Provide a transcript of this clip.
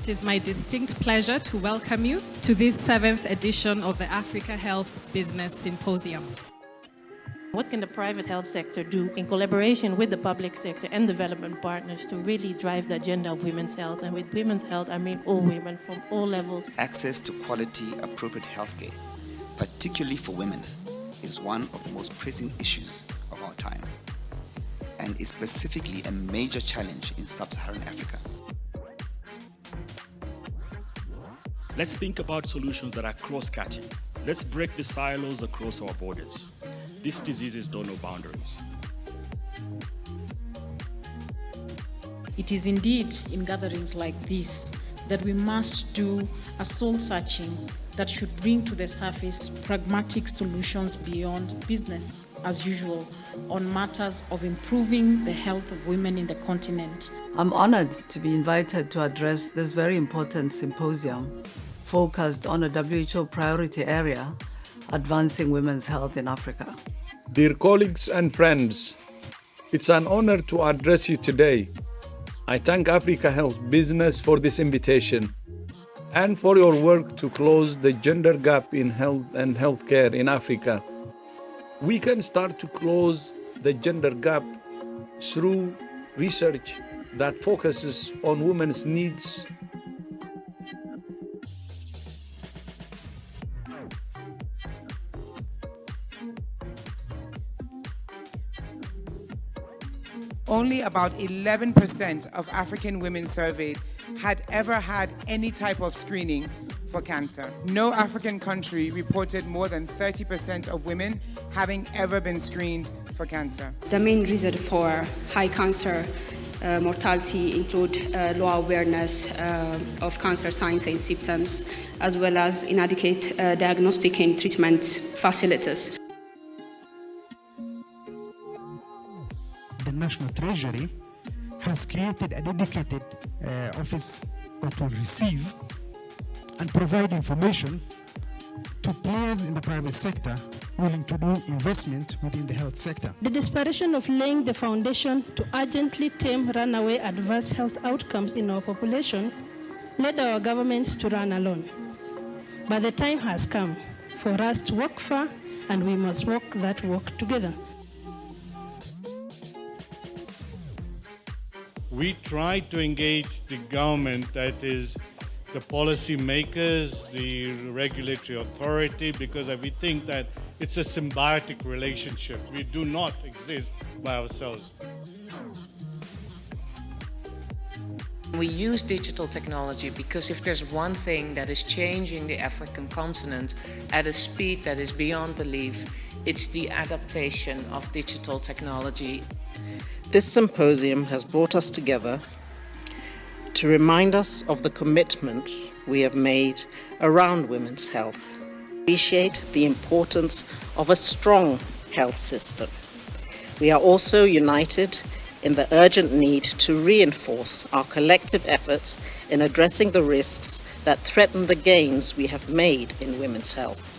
It is my distinct pleasure to welcome you to this 7th edition of the Africa Health Business Symposium. What can the private health sector do in collaboration with the public sector and development partners to really drive the agenda of women's health? And with women's health, I mean all women from all levels. Access to quality, appropriate healthcare, particularly for women, is one of the most pressing issues of our time, and is specifically a major challenge in sub-Saharan Africa. Let's think about solutions that are cross-cutting. Let's break the silos across our borders. These diseases don't know boundaries. It is indeed in gatherings like this that we must do a soul searching that should bring to the surface pragmatic solutions beyond business as usual on matters of improving the health of women in the continent. I'm honored to be invited to address this very important symposium focused on a WHO priority area, advancing women's health in Africa. Dear colleagues and friends, it's an honor to address you today. I thank Africa Health Business for this invitation and for your work to close the gender gap in health and healthcare in Africa. We can start to close the gender gap through research that focuses on women's needs. Only about 11% of African women surveyed had ever had any type of screening for cancer. No African country reported more than 30% of women having ever been screened for cancer. The main reason for high cancer mortality include low awareness of cancer signs and symptoms, as well as inadequate diagnostic and treatment facilities. The National Treasury has created a dedicated office that will receive and provide information to players in the private sector willing to do investments within the health sector. The desperation of laying the foundation to urgently tame runaway adverse health outcomes in our population led our governments to run alone. But the time has come for us to walk far, and we must walk that walk together. We try to engage the government, that is the policy makers, the regulatory authority, because we think that it's a symbiotic relationship. We do not exist by ourselves. We use digital technology because if there's one thing that is changing the African continent at a speed that is beyond belief, it's the adaptation of digital technology. This symposium has brought us together to remind us of the commitments we have made around women's health. Appreciate the importance of a strong health system. We are also united in the urgent need to reinforce our collective efforts in addressing the risks that threaten the gains we have made in women's health.